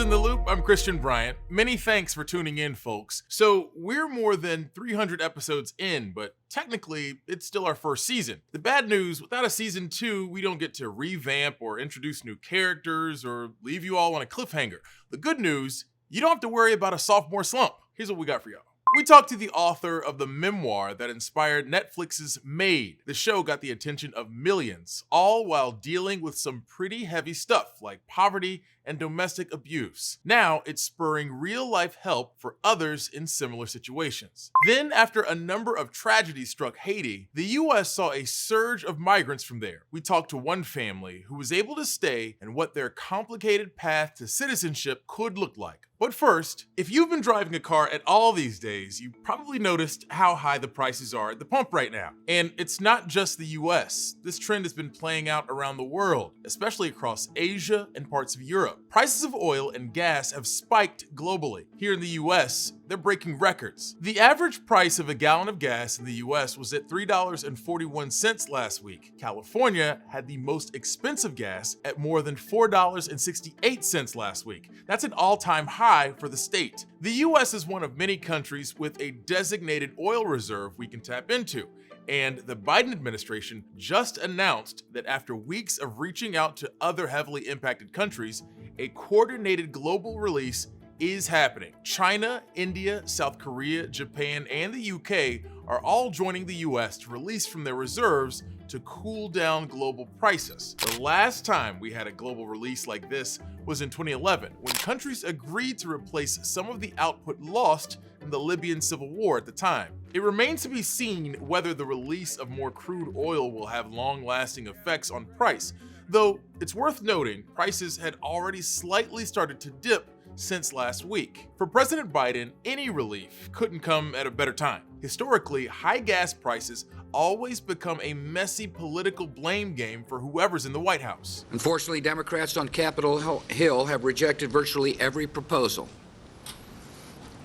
in the Loop, I'm Christian Bryant. Many thanks for tuning in, folks. So, we're more than 300 episodes in, but technically, it's still our first season. The bad news, without a season 2, we don't get to revamp or introduce new characters or leave you all on a cliffhanger. The good news, you don't have to worry about a sophomore slump. Here's what we got for y'all. We talked to the author of the memoir that inspired Netflix's Maid. The show got the attention of millions, all while dealing with some pretty heavy stuff like poverty and domestic abuse. Now it's spurring real-life help for others in similar situations. Then, after a number of tragedies struck Haiti, the US saw a surge of migrants from there. We talked to one family who was able to stay and what their complicated path to citizenship could look like. But first, if you've been driving a car at all these days, you probably noticed how high the prices are at the pump right now. And it's not just the US. This trend has been playing out around the world, especially across Asia and parts of Europe. Prices of oil and gas have spiked globally. Here in the US, they're breaking records. The average price of a gallon of gas in the US was at $3.41 last week. California had the most expensive gas at more than $4.68 last week. That's an all-time high for the state. The US is one of many countries with a designated oil reserve we can tap into. And the Biden administration just announced that after weeks of reaching out to other heavily impacted countries, a coordinated global release is happening. China, India, South Korea, Japan, and the UK are all joining the US to release from their reserves to cool down global prices. The last time we had a global release like this was in 2011, when countries agreed to replace some of the output lost in the Libyan civil war at the time. It remains to be seen whether the release of more crude oil will have long-lasting effects on price, though it's worth noting prices had already slightly started to dip since last week. For President Biden, any relief couldn't come at a better time. Historically, high gas prices always become a messy political blame game for whoever's in the White House. Unfortunately, Democrats on Capitol Hill have rejected virtually every proposal.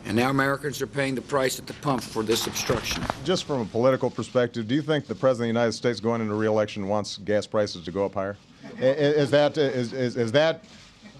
And now Americans are paying the price at the pump for this obstruction. Just from a political perspective, do you think the President of the United States going into re-election wants gas prices to go up higher?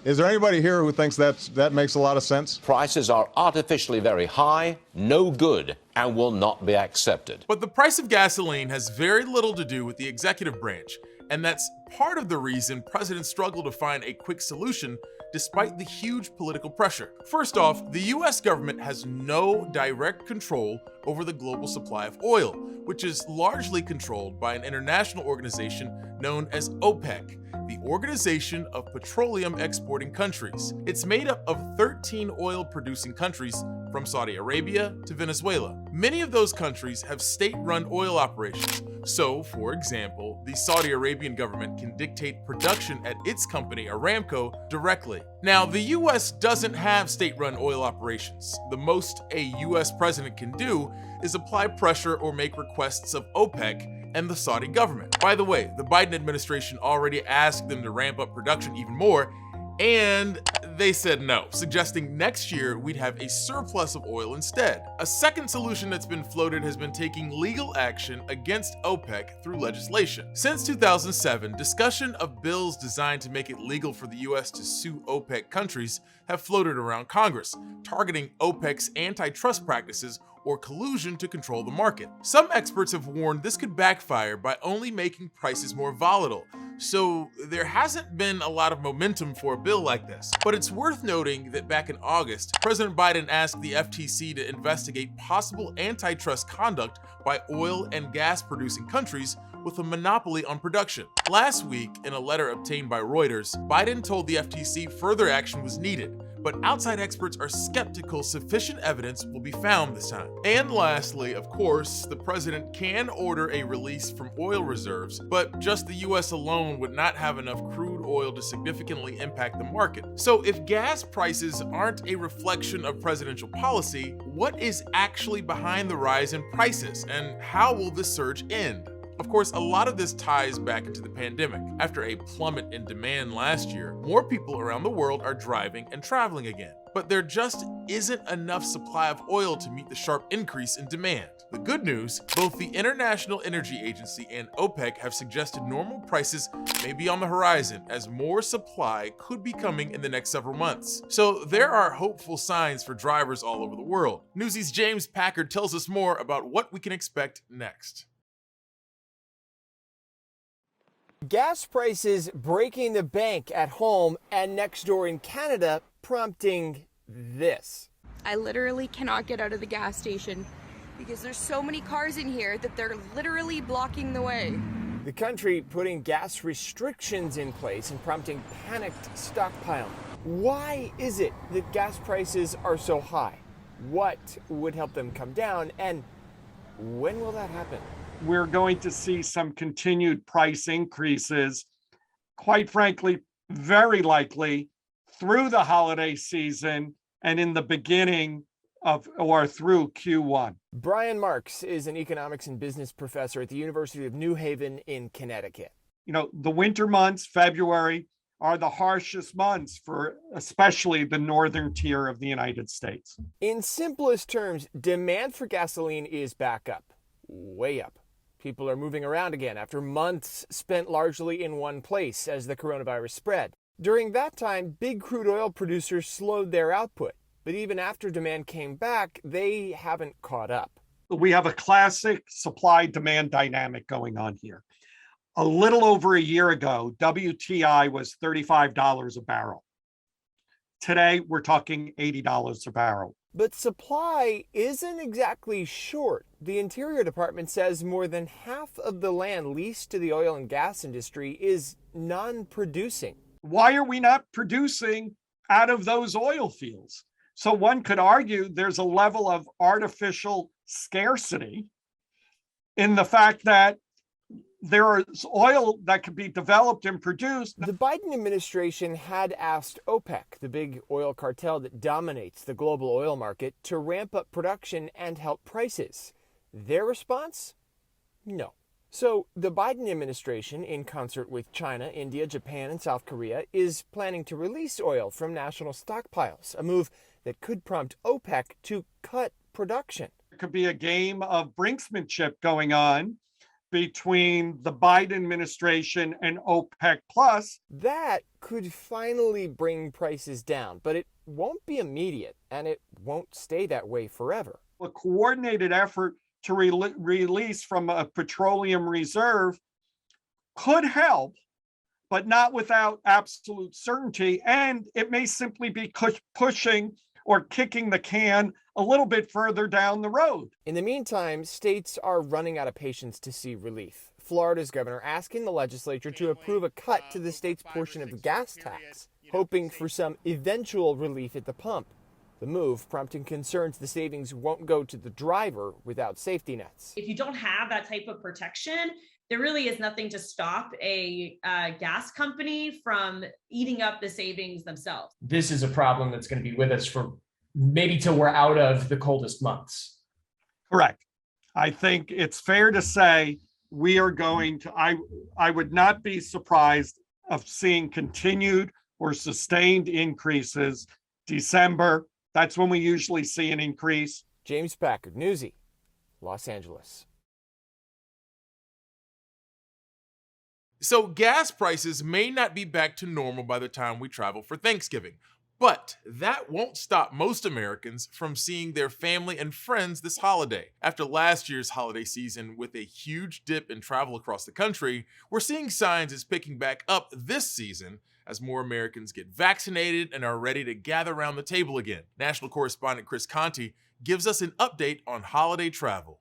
Is there anybody here who thinks that makes a lot of sense? Prices are artificially very high, no good, and will not be accepted. But the price of gasoline has very little to do with the executive branch, and that's part of the reason presidents struggle to find a quick solution despite the huge political pressure. First off, the US government has no direct control over the global supply of oil, which is largely controlled by an international organization known as OPEC, the Organization of Petroleum Exporting Countries. It's made up of 13 oil-producing countries from Saudi Arabia to Venezuela. Many of those countries have state-run oil operations. So, for example, the Saudi Arabian government can dictate production at its company Aramco directly. Now, the US doesn't have state-run oil operations. The most a US president can do is apply pressure or make requests of OPEC and the Saudi government. By the way, the Biden administration already asked them to ramp up production even more, and they said no, suggesting next year we'd have a surplus of oil instead. A second solution that's been floated has been taking legal action against OPEC through legislation. Since 2007, discussion of bills designed to make it legal for the US to sue OPEC countries have floated around Congress, targeting OPEC's antitrust practices or collusion to control the market. Some experts have warned this could backfire by only making prices more volatile, so there hasn't been a lot of momentum for a bill like this. But it's worth noting that back in August, President Biden asked the FTC to investigate possible antitrust conduct by oil and gas producing countries with a monopoly on production. Last week, in a letter obtained by Reuters, Biden told the FTC further action was needed, but outside experts are skeptical sufficient evidence will be found this time. And lastly, of course, the president can order a release from oil reserves, but just the US alone would not have enough crude oil to significantly impact the market. So if gas prices aren't a reflection of presidential policy, what is actually behind the rise in prices, and how will this surge end? Of course, a lot of this ties back into the pandemic. After a plummet in demand last year, more people around the world are driving and traveling again. But there just isn't enough supply of oil to meet the sharp increase in demand. The good news, both the International Energy Agency and OPEC have suggested normal prices may be on the horizon as more supply could be coming in the next several months. So there are hopeful signs for drivers all over the world. Newsy's James Packard tells us more about what we can expect next. Gas prices breaking the bank at home and next door in Canada, prompting this. I literally cannot get out of the gas station because there's so many cars in here that they're literally blocking the way. The country putting gas restrictions in place and prompting panicked stockpiling. Why is it that gas prices are so high? What would help them come down, and when will that happen? We're going to see some continued price increases, quite frankly, very likely through the holiday season and in the beginning of or through Q1. Brian Marks is an economics and business professor at the University of New Haven in Connecticut. You know, the winter months, February, are the harshest months for especially the northern tier of the United States. In simplest terms, demand for gasoline is back up, way up. People are moving around again after months spent largely in one place as the coronavirus spread. During that time, big crude oil producers slowed their output, but even after demand came back, they haven't caught up. We have a classic supply-demand dynamic going on here. A little over a year ago, WTI was $35 a barrel. Today, we're talking $80 a barrel. But supply isn't exactly short. The Interior Department says more than half of the land leased to the oil and gas industry is non-producing. Why are we not producing out of those oil fields? So one could argue there's a level of artificial scarcity in the fact that there is oil that could be developed and produced. The Biden administration had asked OPEC, the big oil cartel that dominates the global oil market, to ramp up production and help prices. Their response? No. So the Biden administration, in concert with China, India, Japan, and South Korea, is planning to release oil from national stockpiles, a move that could prompt OPEC to cut production. There could be a game of brinksmanship going on between the Biden administration and OPEC Plus. That could finally bring prices down, but it won't be immediate, and it won't stay that way forever. A coordinated effort to release from a petroleum reserve could help, but not without absolute certainty, and it may simply be pushing or kicking the can a little bit further down the road. In the meantime, states are running out of patience to see relief. Florida's governor asking the legislature to approve a cut to the state's portion of the gas tax, hoping for some eventual relief at the pump. The move prompting concerns the savings won't go to the driver without safety nets. If you don't have that type of protection, there really is nothing to stop a gas company from eating up the savings themselves. This is a problem that's going to be with us for maybe till we're out of the coldest months. Correct. I think it's fair to say we are going to, I would not be surprised of seeing continued or sustained increases. December, that's when we usually see an increase. James Packard, Newsy, Los Angeles. So gas prices may not be back to normal by the time we travel for Thanksgiving, but that won't stop most Americans from seeing their family and friends this holiday. After last year's holiday season with a huge dip in travel across the country, we're seeing signs it's picking back up this season as more Americans get vaccinated and are ready to gather around the table again. National correspondent Chris Conti gives us an update on holiday travel.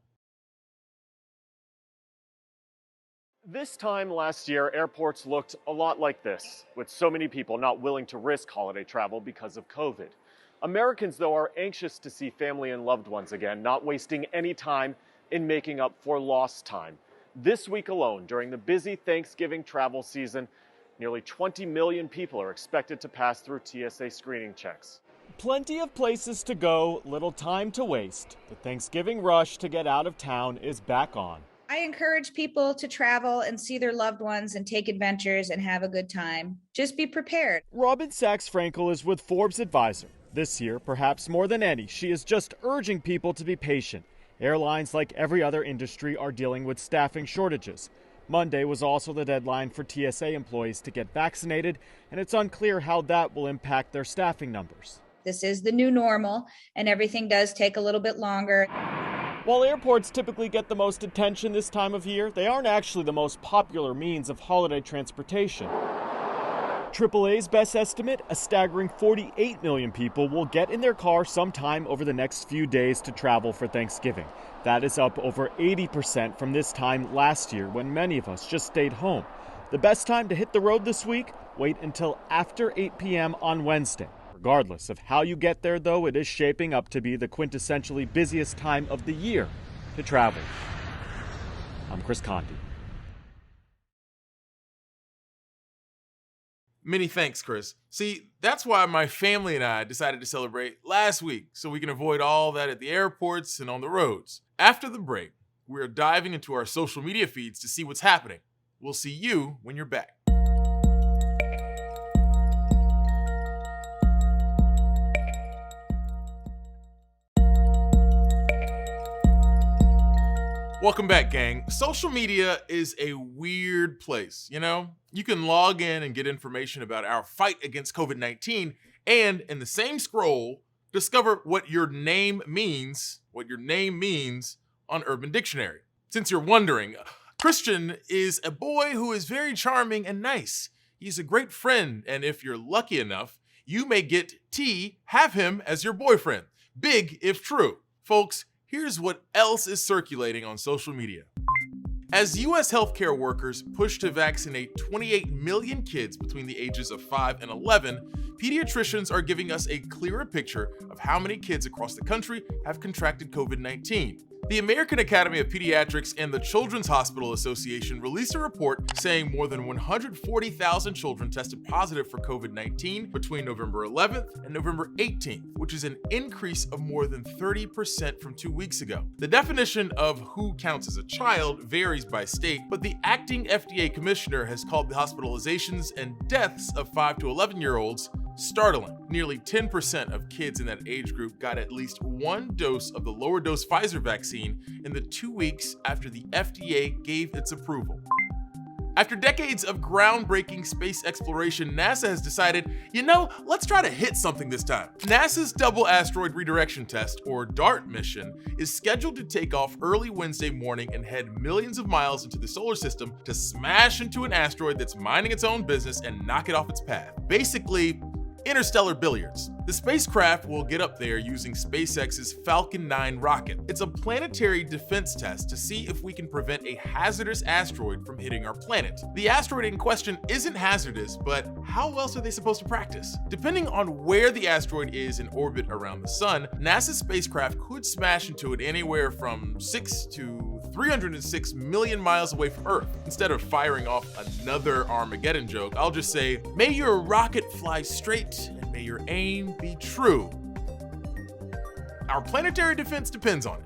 This time last year, airports looked a lot like this, with so many people not willing to risk holiday travel because of COVID. Americans, though, are anxious to see family and loved ones again, not wasting any time in making up for lost time. This week alone, during the busy Thanksgiving travel season, nearly 20 million people are expected to pass through TSA screening checks. Plenty of places to go, little time to waste. The Thanksgiving rush to get out of town is back on. I encourage people to travel and see their loved ones and take adventures and have a good time. Just be prepared. Robin Sachs-Frankel is with Forbes Advisor. This year, perhaps more than any, she is just urging people to be patient. Airlines, like every other industry, are dealing with staffing shortages. Monday was also the deadline for TSA employees to get vaccinated, and it's unclear how that will impact their staffing numbers. This is the new normal, and everything does take a little bit longer. While airports typically get the most attention this time of year, they aren't actually the most popular means of holiday transportation. AAA's best estimate, a staggering 48 million people will get in their car sometime over the next few days to travel for Thanksgiving. That is up over 80% from this time last year when many of us just stayed home. The best time to hit the road this week? Wait until after 8 p.m. on Wednesday. Regardless of how you get there, though, it is shaping up to be the quintessentially busiest time of the year to travel. I'm Chris Condi. Many thanks, Chris. See, that's why my family and I decided to celebrate last week, so we can avoid all that at the airports and on the roads. After the break, we're diving into our social media feeds to see what's happening. We'll see you when you're back. Welcome back, gang. Social media is a weird place, you know? You can log in and get information about our fight against COVID-19 and in the same scroll, discover what your name means on Urban Dictionary. Since you're wondering, Christian is a boy who is very charming and nice. He's a great friend, and if you're lucky enough, you may get have him as your boyfriend. Big if true. Folks, here's what else is circulating on social media. As U.S. healthcare workers push to vaccinate 28 million kids between the ages of 5 and 11, pediatricians are giving us a clearer picture of how many kids across the country have contracted COVID-19. The American Academy of Pediatrics and the Children's Hospital Association released a report saying more than 140,000 children tested positive for COVID-19 between November 11th and November 18th, which is an increase of more than 30% from 2 weeks ago. The definition of who counts as a child varies by state, but the acting FDA commissioner has called the hospitalizations and deaths of 5 to 11-year-olds startling. Nearly 10% of kids in that age group got at least one dose of the lower dose Pfizer vaccine in the 2 weeks after the FDA gave its approval. After decades of groundbreaking space exploration, NASA has decided, let's try to hit something this time. NASA's Double Asteroid Redirection Test, or DART mission, is scheduled to take off early Wednesday morning and head millions of miles into the solar system to smash into an asteroid that's minding its own business and knock it off its path. Basically, interstellar billiards. The spacecraft will get up there using SpaceX's Falcon 9 rocket. It's a planetary defense test to see if we can prevent a hazardous asteroid from hitting our planet. The asteroid in question isn't hazardous, but how else are they supposed to practice? Depending on where the asteroid is in orbit around the sun, NASA's spacecraft could smash into it anywhere from 6 to 306 million miles away from Earth. Instead of firing off another Armageddon joke, I'll just say, may your rocket fly straight and may your aim be true. Our planetary defense depends on it.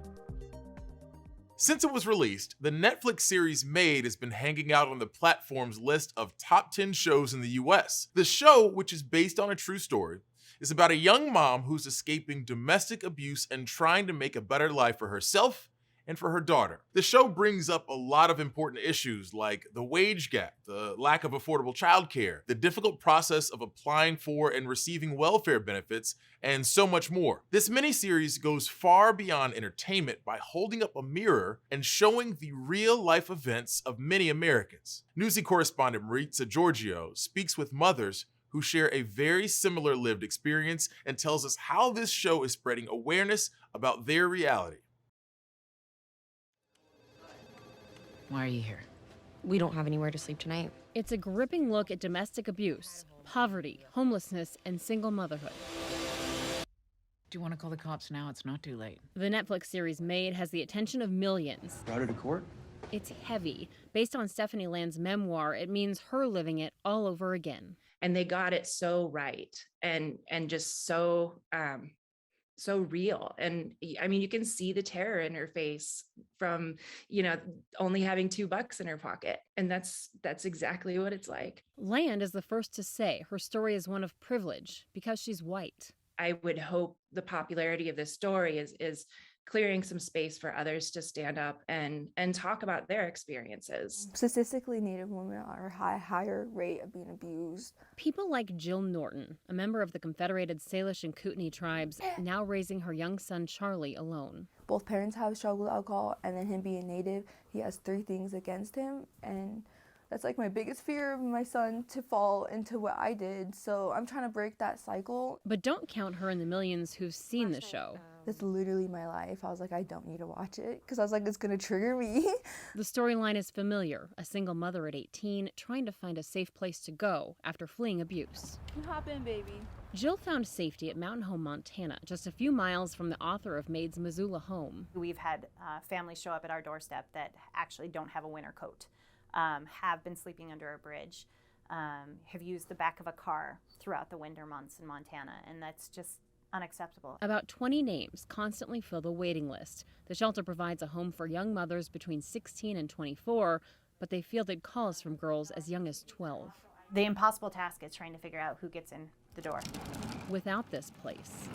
Since it was released, the Netflix series Maid has been hanging out on the platform's list of top 10 shows in the US. The show, which is based on a true story, is about a young mom who's escaping domestic abuse and trying to make a better life for herself and for her daughter. The show brings up a lot of important issues like the wage gap, the lack of affordable childcare, the difficult process of applying for and receiving welfare benefits, and so much more. This miniseries goes far beyond entertainment by holding up a mirror and showing the real-life events of many Americans. Newsy correspondent Maritza Giorgio speaks with mothers who share a very similar lived experience and tells us how this show is spreading awareness about their reality. Why are you here? We don't have anywhere to sleep tonight. It's a gripping look at domestic abuse, poverty, homelessness, and single motherhood. Do you want to call the cops now? It's not too late. The Netflix series Maid has the attention of millions. Brought her to court? It's heavy. Based on Stephanie Land's memoir, it means her living it all over again. And they got it so right and just so so real. And I mean, you can see the terror in her face from, only having $2 in her pocket. And that's exactly what it's like. Land is the first to say her story is one of privilege because she's white. I would hope the popularity of this story is clearing some space for others to stand up and talk about their experiences. Statistically, Native women are higher rate of being abused. People like Jill Norton, a member of the Confederated Salish and Kootenai tribes, now raising her young son Charlie alone. Both parents have struggled with alcohol, and then him being Native, he has 3 things against him, and that's like my biggest fear of my son to fall into what I did. So I'm trying to break that cycle. But don't count her in the millions who've seen the show. That's literally my life. I was like, I don't need to watch it because I was like, it's going to trigger me. The storyline is familiar. A single mother at 18 trying to find a safe place to go after fleeing abuse. Hop in, baby. Jill found safety at Mountain Home, Montana, just a few miles from the author of Maid's Missoula home. We've had families show up at our doorstep that actually don't have a winter coat. Have been sleeping under a bridge, have used the back of a car throughout the winter months in Montana, and that's just unacceptable. About 20 names constantly fill the waiting list. The shelter provides a home for young mothers between 16 and 24, but they fielded calls from girls as young as 12. The impossible task is trying to figure out who gets in the door. Without this place,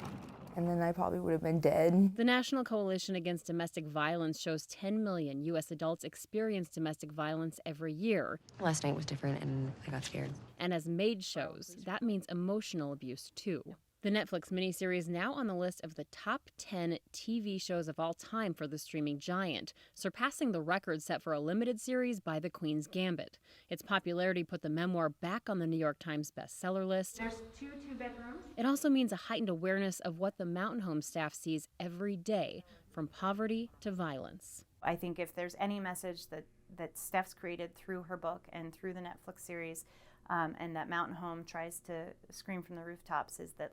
and then I probably would have been dead. The National Coalition Against Domestic Violence shows 10 million U.S. adults experience domestic violence every year. Last night was different and I got scared. And as Maid shows, that means emotional abuse too. The Netflix miniseries now on the list of the top 10 TV shows of all time for the streaming giant, surpassing the record set for a limited series by The Queen's Gambit. Its popularity put the memoir back on the New York Times bestseller list. There's 2 two-bedrooms. It also means a heightened awareness of what the Mountain Home staff sees every day, from poverty to violence. I think if there's any message that Steph's created through her book and through the Netflix series, and that Mountain Home tries to scream from the rooftops, is that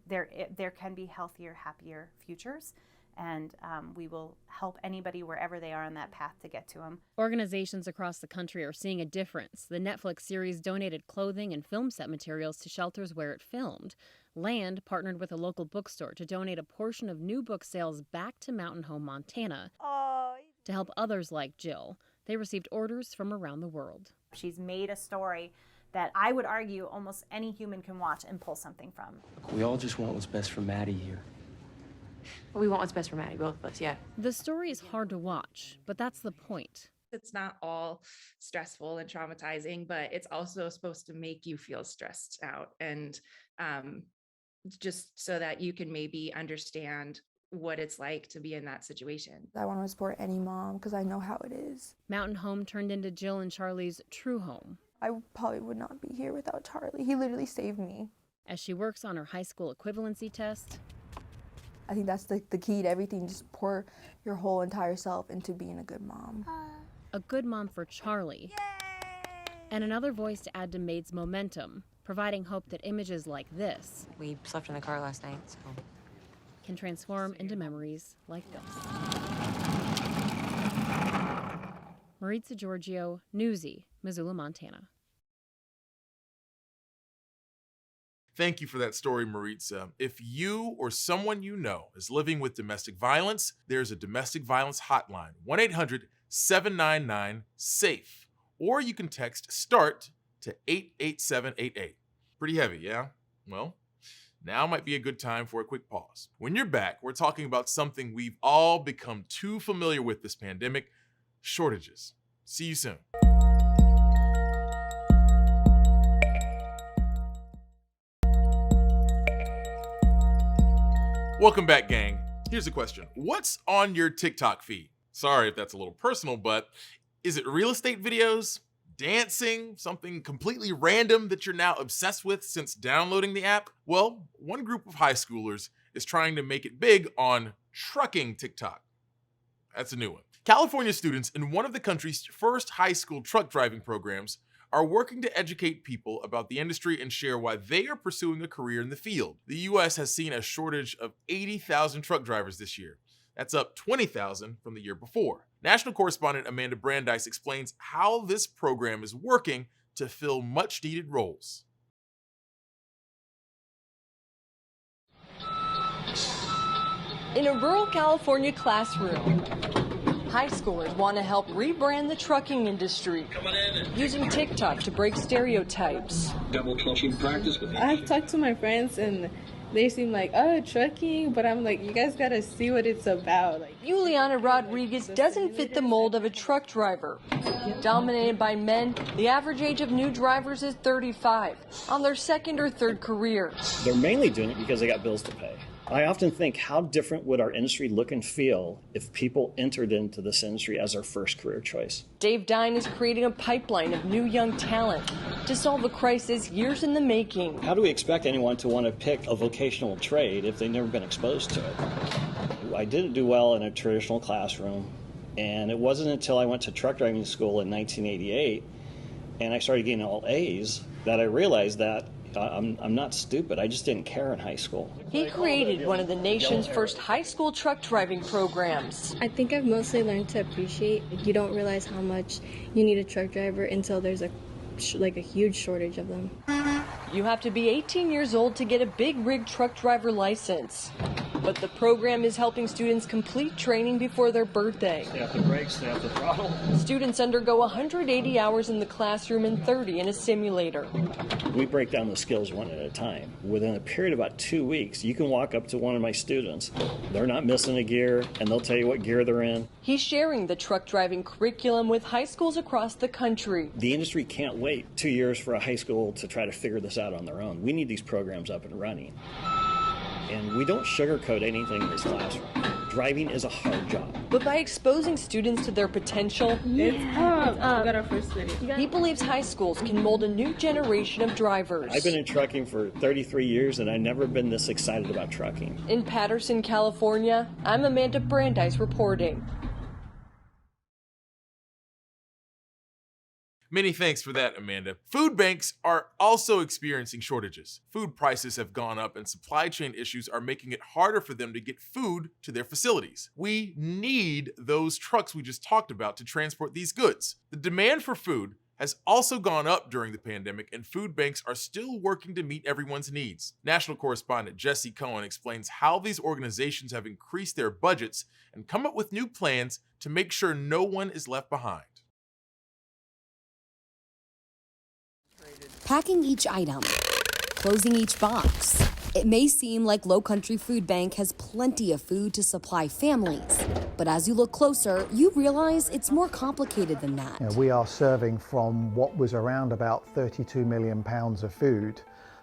there can be healthier, happier futures, and we will help anybody wherever they are on that path to get to them. Organizations across the country are seeing a difference. The Netflix series donated clothing and film set materials to shelters where it filmed. Land partnered with a local bookstore to donate a portion of new book sales back to Mountain Home, Montana, to help others like Jill. They received orders from around the world. She's made a story that I would argue almost any human can watch and pull something from. We all just want what's best for Maddie here. We want what's best for Maddie, both of us, yeah. The story is hard to watch, but that's the point. It's not all stressful and traumatizing, but it's also supposed to make you feel stressed out, and just so that you can maybe understand what it's like to be in that situation. I want to support any mom because I know how it is. Mountain Home turned into Jill and Charlie's true home. I probably would not be here without Charlie. He literally saved me. As she works on her high school equivalency test, I think that's the key to everything. Just pour your whole entire self into being a good mom. A good mom for Charlie. Yay! And another voice to add to Maid's momentum, providing hope that images like this, we slept in the car last night, so, can transform into memories like this. Maritza Giorgio, Newsy, Missoula, Montana. Thank you for that story, Maritza. If you or someone you know is living with domestic violence, there's a domestic violence hotline, 1-800-799-SAFE. Or you can text START to 88788. Pretty heavy, yeah? Well, now might be a good time for a quick pause. When you're back, we're talking about something we've all become too familiar with this pandemic: shortages. See you soon. Welcome back, gang. Here's a question. What's on your TikTok feed? Sorry if that's a little personal, but is it real estate videos, dancing, something completely random that you're now obsessed with since downloading the app? Well, one group of high schoolers is trying to make it big on trucking TikTok. That's a new one. California students in one of the country's first high school truck driving programs are working to educate people about the industry and share why they are pursuing a career in the field. The U.S. has seen a shortage of 80,000 truck drivers this year. That's up 20,000 from the year before. National correspondent Amanda Brandeis explains how this program is working to fill much-needed roles. In a rural California classroom, high schoolers want to help rebrand the trucking industry, using TikTok to break stereotypes. Double clutching practice. I've talked to my friends and they seem like, oh, trucking, but I'm like, you guys gotta see what it's about. Juliana Rodriguez doesn't fit the mold of a truck driver. Dominated by men, the average age of new drivers is 35, on their second or third career. They're mainly doing it because they got bills to pay. I often think, how different would our industry look and feel if people entered into this industry as their first career choice? Dave Dine is creating a pipeline of new young talent to solve a crisis years in the making. How do we expect anyone to want to pick a vocational trade if they've never been exposed to it? I didn't do well in a traditional classroom, and it wasn't until I went to truck driving school in 1988 and I started getting all A's that I realized that I'm not stupid. I just didn't care in high school. He created one of the nation's first high school truck driving programs. I think I've mostly learned to appreciate. You don't realize how much you need a truck driver until there's a huge shortage of them. You have to be 18 years old to get a big rig truck driver license. But the program is helping students complete training before their birthday. Stay off the brakes, stay off the throttle. Students undergo 180 hours in the classroom and 30 in a simulator. We break down the skills one at a time. Within a period of about 2 weeks, you can walk up to one of my students. They're not missing a gear, and they'll tell you what gear they're in. He's sharing the truck driving curriculum with high schools across the country. The industry can't wait 2 years for a high school to try to figure this out on their own. We need these programs up and running. And we don't sugarcoat anything in this classroom. Driving is a hard job. But by exposing students to their potential, We got our first video. he believes high schools can mold a new generation of drivers. I've been in trucking for 33 years, and I've never been this excited about trucking. In Patterson, California, I'm Amanda Brandeis reporting. Many thanks for that, Amanda. Food banks are also experiencing shortages. Food prices have gone up and supply chain issues are making it harder for them to get food to their facilities. We need those trucks we just talked about to transport these goods. The demand for food has also gone up during the pandemic, and food banks are still working to meet everyone's needs. National correspondent Jesse Cohen explains how these organizations have increased their budgets and come up with new plans to make sure no one is left behind. Packing each item, closing each box. It may seem like Low Country Food Bank has plenty of food to supply families, but as you look closer, you realize it's more complicated than that. We are serving from what was around about 32 million pounds of food.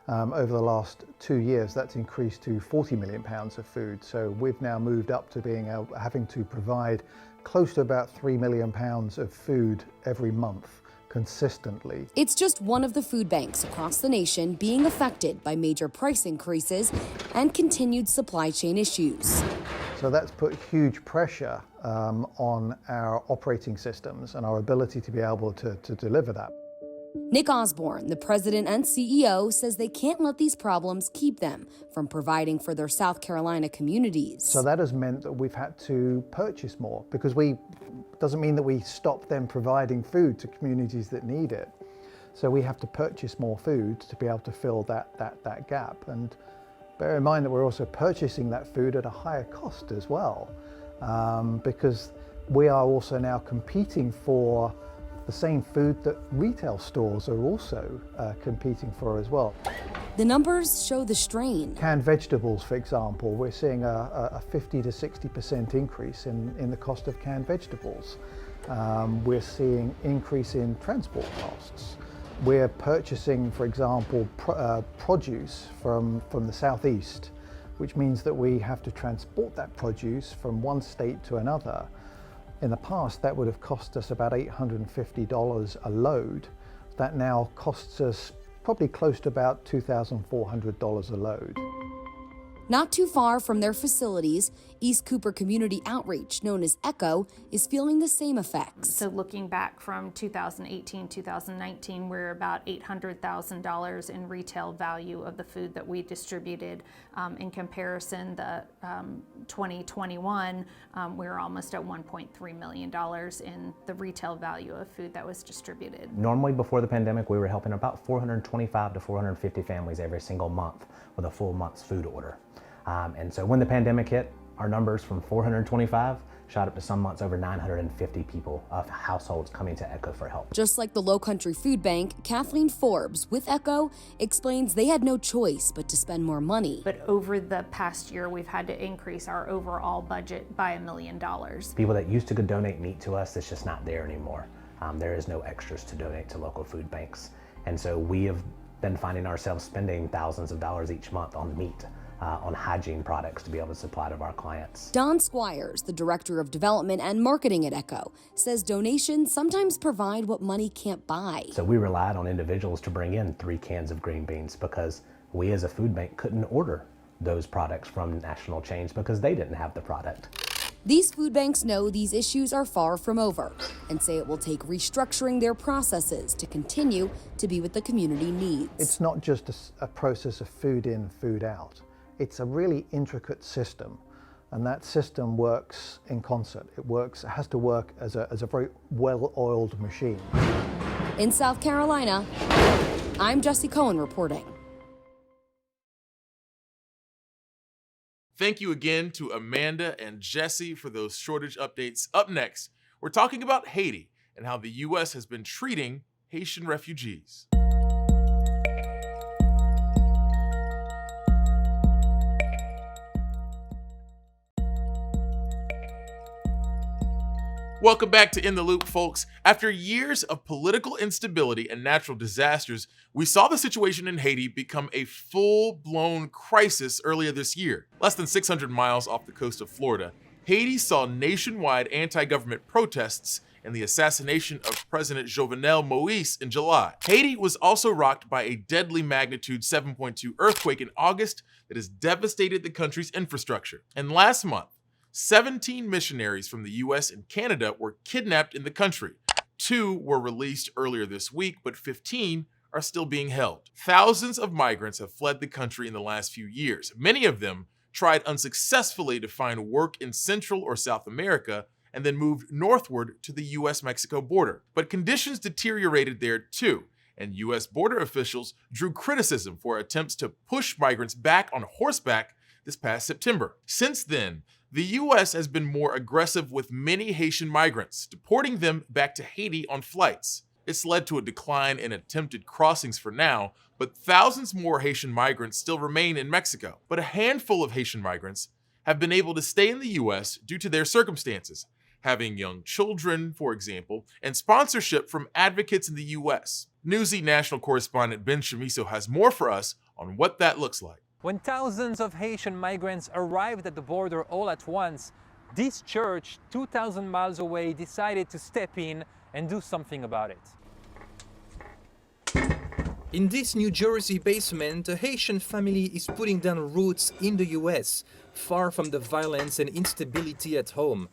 Over the last 2 years, that's increased to 40 million pounds of food. So we've now moved up to having to provide close to about 3 million pounds of food every month. Consistently. It's just one of the food banks across the nation being affected by major price increases and continued supply chain issues. So that's put huge pressure on our operating systems and our ability to be able to deliver that. Nick Osborne, the president and CEO, says they can't let these problems keep them from providing for their South Carolina communities. So that has meant that we've had to purchase more because doesn't mean that we stop them providing food to communities that need it. So we have to purchase more food to be able to fill that gap. And bear in mind that we're also purchasing that food at a higher cost as well, because we are also now competing for the same food that retail stores are also competing for as well. The numbers show the strain. Canned vegetables, for example, we're seeing a 50 to 60% increase in the cost of canned vegetables. We're seeing increase in transport costs. We're purchasing, for example, produce from the southeast, which means that we have to transport that produce from one state to another. In the past, that would have cost us about $850 a load. That now costs us probably close to about $2,400 a load. Not too far from their facilities, East Cooper Community Outreach, known as ECHO, is feeling the same effects. So looking back from 2018, 2019, we're about $800,000 in retail value of the food that we distributed. In comparison, the 2021, we're almost at $1.3 million in the retail value of food that was distributed. Normally before the pandemic, we were helping about 425 to 450 families every single month with a full month's food order. And so when the pandemic hit, Our numbers from 425 shot up to some months over 950 people of households coming to ECHO for help. Just like the Low Country Food Bank, Kathleen Forbes with ECHO explains they had no choice but to spend more money. But over the past year, we've had to increase our overall budget by $1 million. People that used to donate meat to us, it's just not there anymore. There is no extras to donate to local food banks. And so we have been finding ourselves spending thousands of dollars each month on meat, on hygiene products to be able to supply to our clients. Don Squires, the Director of Development and Marketing at ECHO, says donations sometimes provide what money can't buy. So we relied on individuals to bring in 3 cans of green beans because we as a food bank couldn't order those products from national chains because they didn't have the product. These food banks know these issues are far from over and say it will take restructuring their processes to continue to be what the community needs. It's not just a process of food in, food out. It's a really intricate system, and that system works in concert. It has to work as a very well-oiled machine. In South Carolina, I'm Jessie Cohen reporting. Thank you again to Amanda and Jesse for those shortage updates. Up next, we're talking about Haiti and how the U.S. has been treating Haitian refugees. Welcome back to In the Loop, folks. After years of political instability and natural disasters, we saw the situation in Haiti become a full-blown crisis earlier this year. Less than 600 miles off the coast of Florida, Haiti saw nationwide anti-government protests and the assassination of President Jovenel Moïse in July. Haiti was also rocked by a deadly magnitude 7.2 earthquake in August that has devastated the country's infrastructure. And last month, 17 missionaries from the US and Canada were kidnapped in the country. 2 were released earlier this week, but 15 are still being held. Thousands of migrants have fled the country in the last few years. Many of them tried unsuccessfully to find work in Central or South America and then moved northward to the US-Mexico border. But conditions deteriorated there too, and US border officials drew criticism for attempts to push migrants back on horseback this past September. Since then, the U.S. has been more aggressive with many Haitian migrants, deporting them back to Haiti on flights. It's led to a decline in attempted crossings for now, but thousands more Haitian migrants still remain in Mexico. But a handful of Haitian migrants have been able to stay in the U.S. due to their circumstances, having young children, for example, and sponsorship from advocates in the U.S. Newsy national correspondent Ben Chamiso has more for us on what that looks like. When thousands of Haitian migrants arrived at the border all at once, this church, 2,000 miles away, decided to step in and do something about it. In this New Jersey basement, a Haitian family is putting down roots in the US, far from the violence and instability at home.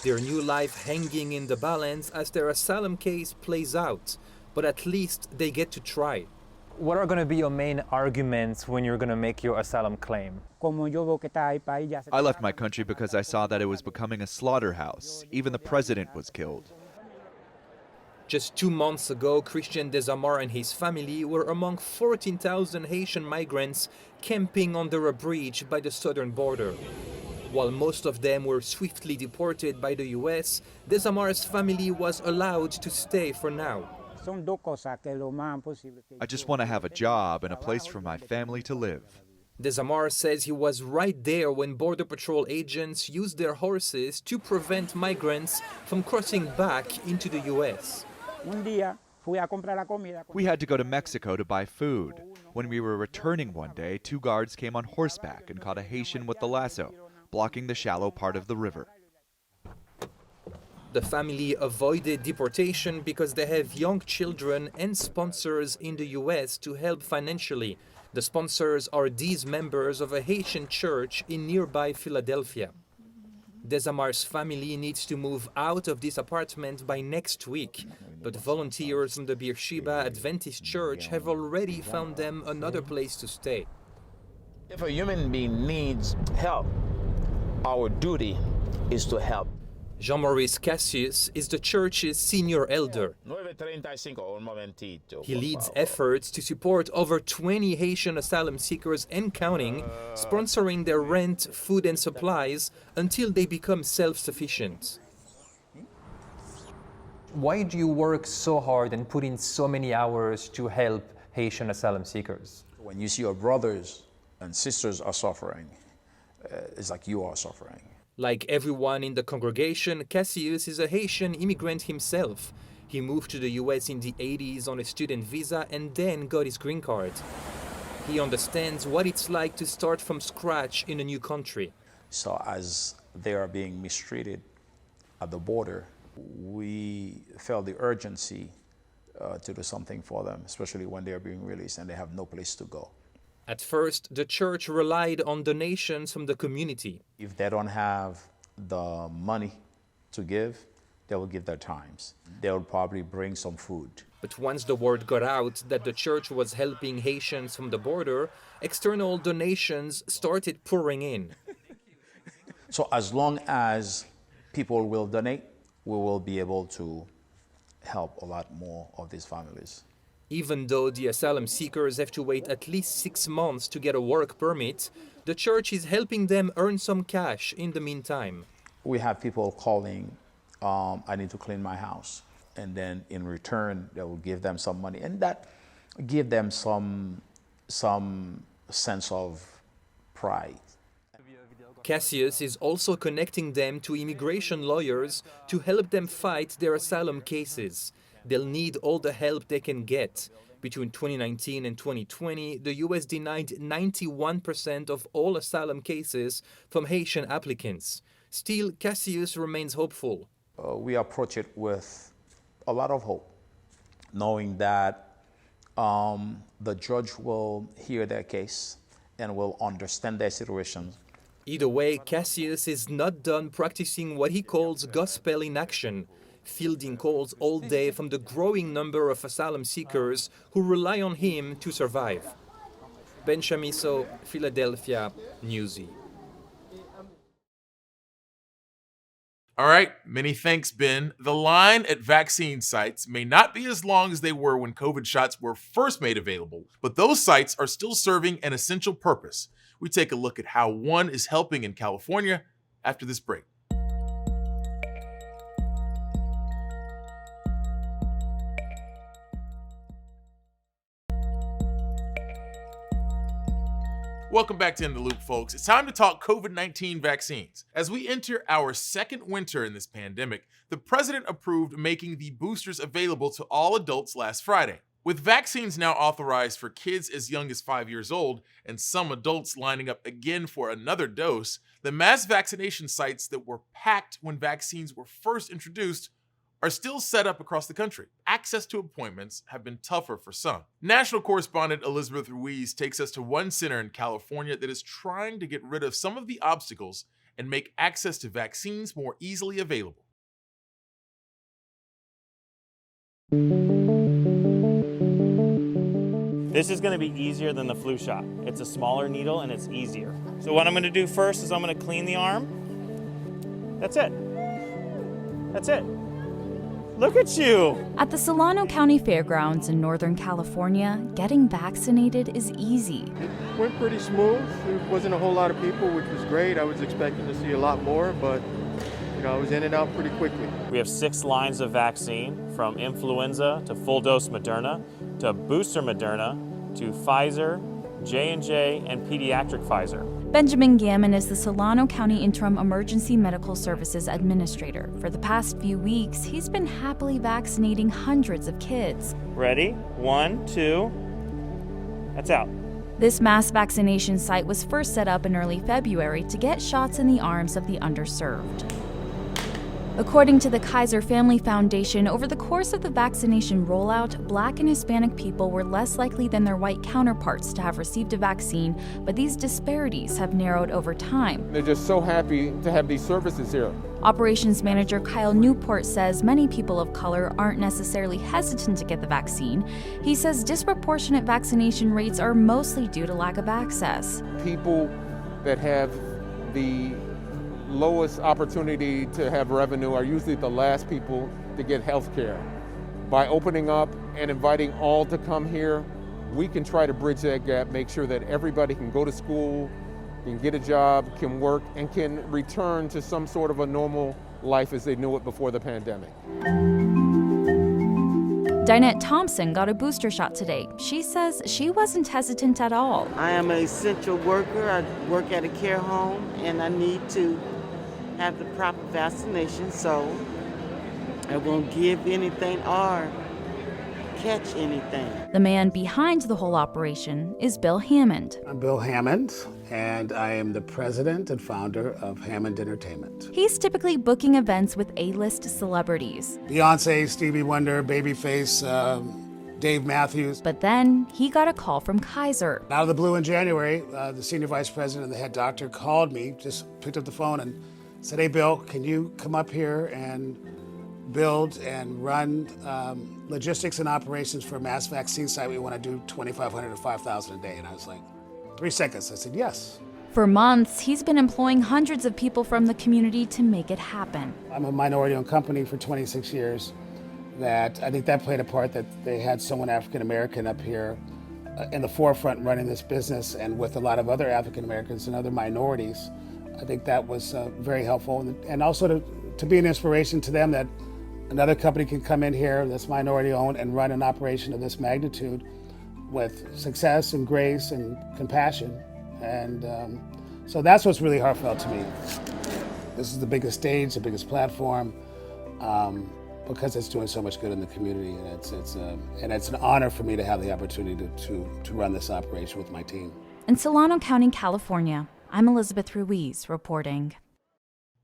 Their new life hanging in the balance as their asylum case plays out, but at least they get to try. What are going to be your main arguments when you're going to make your asylum claim? I left my country because I saw that it was becoming a slaughterhouse. Even the president was killed. Just 2 months ago, Christian Desamar and his family were among 14,000 Haitian migrants camping under a bridge by the southern border. While most of them were swiftly deported by the US, Desamar's family was allowed to stay for now. I just want to have a job and a place for my family to live. Desamar says he was right there when Border Patrol agents used their horses to prevent migrants from crossing back into the U.S. We had to go to Mexico to buy food. When we were returning one day, 2 guards came on horseback and caught a Haitian with the lasso, blocking the shallow part of the river. The family avoided deportation because they have young children and sponsors in the U.S. to help financially. The sponsors are these members of a Haitian church in nearby Philadelphia. Desamar's family needs to move out of this apartment by next week, but volunteers from the Beersheba Adventist Church have already found them another place to stay. If a human being needs help, our duty is to help. Jean-Maurice Cassius is the church's senior elder. He leads efforts to support over 20 Haitian asylum seekers and counting, sponsoring their rent, food and supplies until they become self-sufficient. Why do you work so hard and put in so many hours to help Haitian asylum seekers? When you see your brothers and sisters are suffering, it's like you are suffering. Like everyone in the congregation, Cassius is a Haitian immigrant himself. He moved to the US in the 80s on a student visa and then got his green card. He understands what it's like to start from scratch in a new country. So as they are being mistreated at the border, we felt the urgency to do something for them, especially when they are being released and they have no place to go. At first, the church relied on donations from the community. If they don't have the money to give, they will give their times. They will probably bring some food. But once the word got out that the church was helping Haitians from the border, external donations started pouring in. So as long as people will donate, we will be able to help a lot more of these families. Even though the asylum seekers have to wait at least 6 months to get a work permit, the church is helping them earn some cash in the meantime. We have people calling, I need to clean my house. And then in return, they will give them some money. And that give them some sense of pride. Cassius is also connecting them to immigration lawyers to help them fight their asylum cases. They'll need all the help they can get. Between 2019 and 2020, the US denied 91% of all asylum cases from Haitian applicants. Still, Cassius remains hopeful. We approach it with a lot of hope, knowing that the judge will hear their case and will understand their situation. Either way, Cassius is not done practicing what he calls gospel in action, fielding calls all day from the growing number of asylum seekers who rely on him to survive. Ben Chamisso, Philadelphia, Newsy. All right, many thanks, Ben. The line at vaccine sites may not be as long as they were when COVID shots were first made available, but those sites are still serving an essential purpose. We take a look at how one is helping in California after this break. Welcome back to In the Loop, folks. It's time to talk COVID-19 vaccines. As we enter our second winter in this pandemic, the president approved making the boosters available to all adults last Friday. With vaccines now authorized for kids as young as 5 years old and some adults lining up again for another dose, the mass vaccination sites that were packed when vaccines were first introduced are still set up across the country. Access to appointments have been tougher for some. National correspondent Elizabeth Ruiz takes us to one center in California that is trying to get rid of some of the obstacles and make access to vaccines more easily available. This is going to be easier than the flu shot. It's a smaller needle and it's easier. So what I'm going to do first is I'm going to clean the arm. That's it. That's it. Look at you! At the Solano County Fairgrounds in Northern California, getting vaccinated is easy. It went pretty smooth. There wasn't a whole lot of people, which was great. I was expecting to see a lot more, but I was in and out pretty quickly. We have 6 lines of vaccine, from influenza to full-dose Moderna, to booster Moderna, to Pfizer, J&J, and pediatric Pfizer. Benjamin Gammon is the Solano County Interim Emergency Medical Services Administrator. For the past few weeks, he's been happily vaccinating hundreds of kids. Ready? 1, 2, that's out. This mass vaccination site was first set up in early February to get shots in the arms of the underserved. According to the Kaiser Family Foundation, over the course of the vaccination rollout, Black and Hispanic people were less likely than their white counterparts to have received a vaccine, but these disparities have narrowed over time. They're just so happy to have these services here. Operations Manager Kyle Newport says many people of color aren't necessarily hesitant to get the vaccine. He says disproportionate vaccination rates are mostly due to lack of access. People that have the lowest opportunity to have revenue are usually the last people to get health care. By opening up and inviting all to come here, we can try to bridge that gap, make sure that everybody can go to school, can get a job, can work, and can return to some sort of a normal life as they knew it before the pandemic. Dinette Thompson got a booster shot today. She says she wasn't hesitant at all. I am an essential worker. I work at a care home, and I need to have the proper vaccination, so I won't give anything or catch anything. The man behind the whole operation is Bill Hammond. I'm Bill Hammond, and I am the president and founder of Hammond Entertainment. He's typically booking events with A-list celebrities. Beyonce, Stevie Wonder, Babyface, Dave Matthews. But then he got a call from Kaiser. Out of the blue in January, the senior vice president and the head doctor called me, just picked up the phone and said, "Hey Bill, can you come up here and build and run logistics and operations for a mass vaccine site? We want to do 2,500 to 5,000 a day." And I was like, 3 seconds. I said, yes. For months, he's been employing hundreds of people from the community to make it happen. I'm a minority-owned company for 26 years. That I think that played a part, that they had someone African-American up here in the forefront running this business, and with a lot of other African-Americans and other minorities. I think that was very helpful, and also to be an inspiration to them that another company can come in here that's minority-owned and run an operation of this magnitude with success and grace and compassion. And so that's what's really heartfelt to me. This is the biggest stage, the biggest platform, because it's doing so much good in the community, and it's an honor for me to have the opportunity to run this operation with my team. In Solano County, California, I'm Elizabeth Ruiz reporting.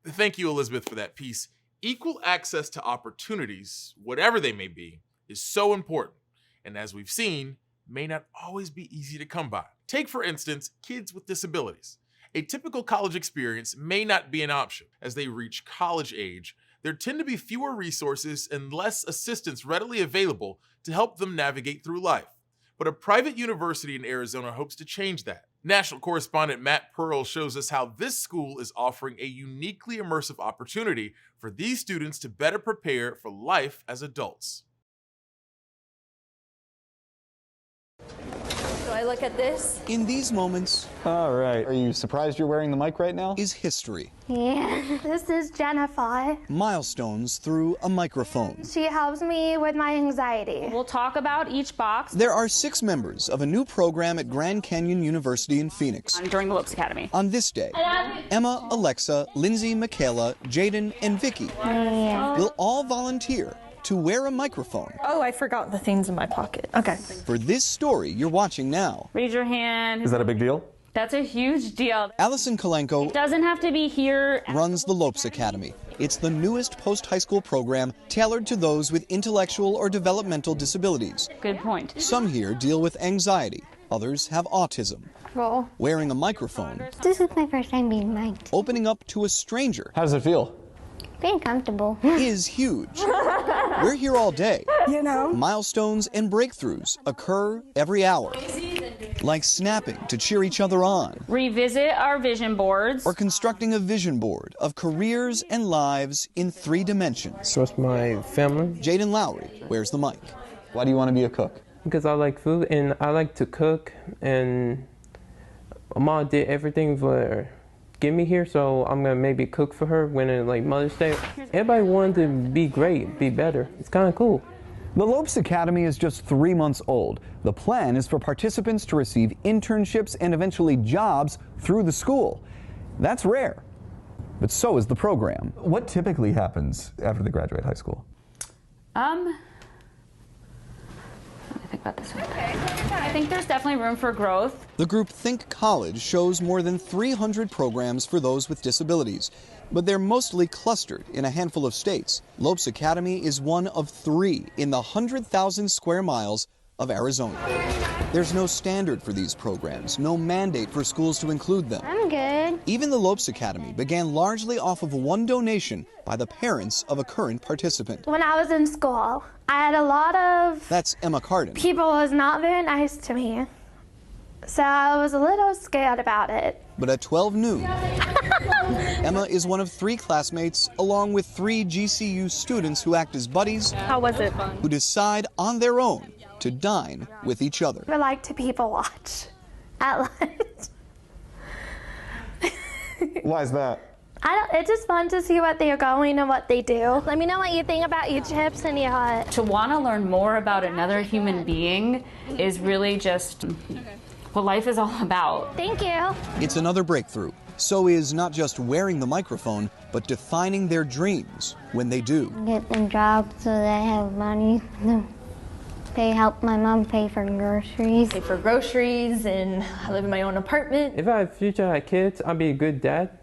Thank you, Elizabeth, for that piece. Equal access to opportunities, whatever they may be, is so important, and as we've seen, may not always be easy to come by. Take, for instance, kids with disabilities. A typical college experience may not be an option. As they reach college age, there tend to be fewer resources and less assistance readily available to help them navigate through life. But a private university in Arizona hopes to change that. National correspondent Matt Pearl shows us how this school is offering a uniquely immersive opportunity for these students to better prepare for life as adults. Do I look at this? In these moments, all right. Are you surprised you're wearing the mic right now? Is history. Yeah, this is Jennifer. Milestones through a microphone. She helps me with my anxiety. We'll talk about each box. There are 6 members of a new program at Grand Canyon University in Phoenix. During the Lopes Academy. On this day, Emma, Alexa, Lindsay, Michaela, Jaden, and Vicky will all volunteer to wear a microphone. Oh, I forgot the things in my pocket. Okay. For this story you're watching now. Raise your hand. Is that a big deal? That's a huge deal. Allison Kalenko It doesn't have to be here. Runs the Lopes Academy. It's the newest post-high school program tailored to those with intellectual or developmental disabilities. Good point. Some here deal with anxiety. Others have autism. Cool. Wearing a microphone. This is my first time being mic'd. Opening up to a stranger. How does it feel? Being comfortable. Is huge. We're here all day. You know. Milestones and breakthroughs occur every hour. Like snapping to cheer each other on. Revisit our vision boards. Or constructing a vision board of careers and lives in 3 dimensions. So it's my family. Jaden Lowry wears the mic. Why do you want to be a cook? Because I like food and I like to cook, and Mom did everything for get me here, so I'm gonna maybe cook for her when it's like Mother's Day. Everybody wanted to be great, be better. It's kind of cool. The Lopes Academy is just 3 months old. The plan is for participants to receive internships and eventually jobs through the school. That's rare, but so is the program. What typically happens after they graduate high school? Let me think about this one. I think there's definitely room for growth. The group Think College shows more than 300 programs for those with disabilities, but they're mostly clustered in a handful of states. Lopes Academy is one of 3 in the 100,000 square miles of Arizona. There's no standard for these programs, no mandate for schools to include them. I'm good. Even the Lopes Academy began largely off of one donation by the parents of a current participant. When I was in school, I had a lot of... That's Emma Cardin. People was not very nice to me. So I was a little scared about it. But at 12 noon, Emma is one of 3 classmates, along with 3 GCU students who act as buddies. How was it? Who decide on their own to dine with each other. I like to people watch at lunch. Why is that? It's just fun to see what they're going and what they do. Let me know what you think about your chips and your hot. To want to learn more about another human being is really just what life is all about. Thank you. It's another breakthrough. So is not just wearing the microphone, but defining their dreams when they do. Get them jobs so they have money. Help my mom pay for groceries. Pay for groceries, and I live in my own apartment. If I had future had kids, I'd be a good dad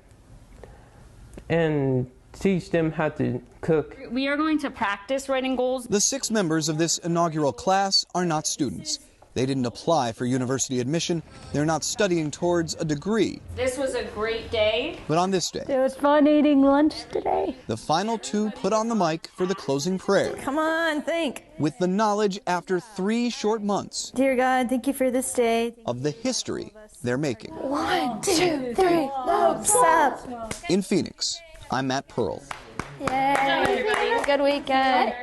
and teach them how to cook. We are going to practice writing goals. The 6 members of this inaugural class are not students. They didn't apply for university admission. They're not studying towards a degree. This was a great day. But on this day, It was fun eating lunch today. the final 2 put on the mic for the closing prayer. Come on, think. With the knowledge after 3 short months Dear God, thank you for this day. of the history they're making. 1, 2, 3, lopes up. In Phoenix, I'm Matt Pearl. Yay. Good weekend.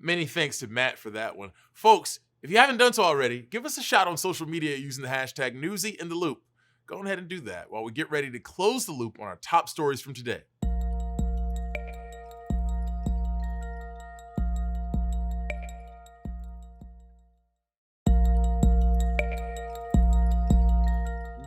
Many thanks to Matt for that one. Folks, if you haven't done so already, give us a shout on social media using the hashtag #NewsyInTheLoop. Go ahead and do that while we get ready to close the loop on our top stories from today.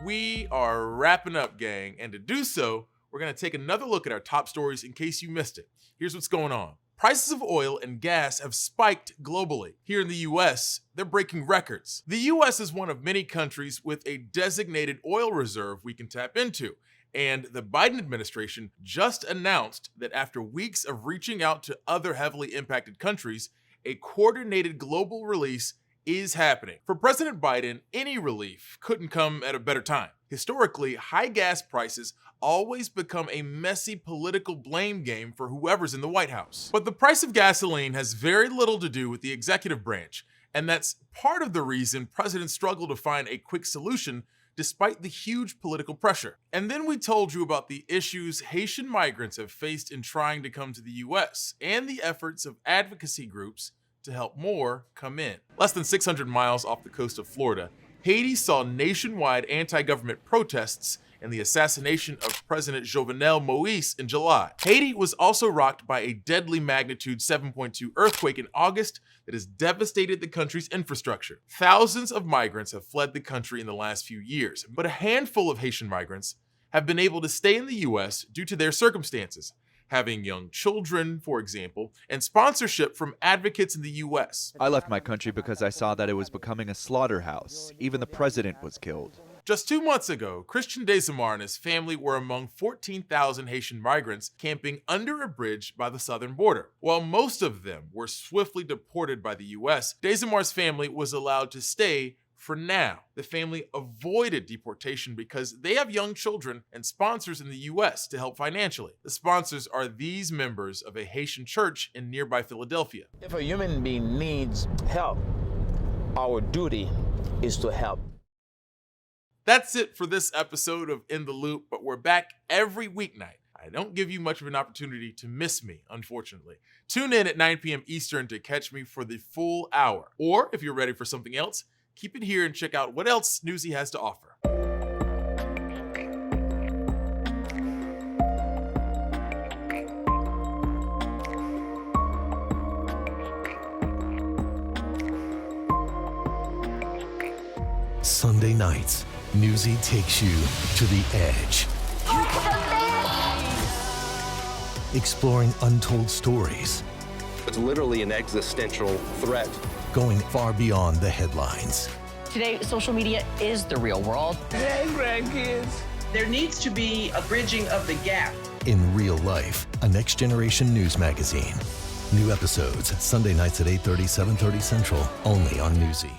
We are wrapping up, gang, and to do so, we're going to take another look at our top stories in case you missed it. Here's what's going on. Prices of oil and gas have spiked globally. Here in the US, they're breaking records. The US is one of many countries with a designated oil reserve we can tap into. And the Biden administration just announced that after weeks of reaching out to other heavily impacted countries, a coordinated global release is happening. For President Biden, any relief couldn't come at a better time. Historically, high gas prices always become a messy political blame game for whoever's in the White House. But the price of gasoline has very little to do with the executive branch, and that's part of the reason presidents struggle to find a quick solution despite the huge political pressure. And then we told you about the issues Haitian migrants have faced in trying to come to the US and the efforts of advocacy groups to help more come in. Less than 600 miles off the coast of Florida, Haiti saw nationwide anti-government protests and the assassination of President Jovenel Moïse in July. Haiti was also rocked by a deadly magnitude 7.2 earthquake in August that has devastated the country's infrastructure. Thousands of migrants have fled the country in the last few years, but a handful of Haitian migrants have been able to stay in the US due to their circumstances, having young children, for example, and sponsorship from advocates in the US. I left my country because I saw that it was becoming a slaughterhouse. Even the president was killed. Just 2 months ago, Christian and his family were among 14,000 Haitian migrants camping under a bridge by the southern border. While most of them were swiftly deported by the US, Desamar's family was allowed to stay for now. The family avoided deportation because they have young children and sponsors in the US to help financially. The sponsors are these members of a Haitian church in nearby Philadelphia. If a human being needs help, our duty is to help. That's it for this episode of In the Loop, but we're back every weeknight. I don't give you much of an opportunity to miss me, unfortunately. Tune in at 9 p.m. Eastern to catch me for the full hour. Or if you're ready for something else, keep it here and check out what else Newsy has to offer. Sunday nights, Newsy takes you to the edge. Exploring untold stories. It's literally an existential threat. Going far beyond the headlines. Today, social media is the real world. Hey, grandkids. There needs to be a bridging of the gap. In real life, a next generation news magazine. New episodes, Sunday nights at 8:30, 7:30 Central, only on Newsy.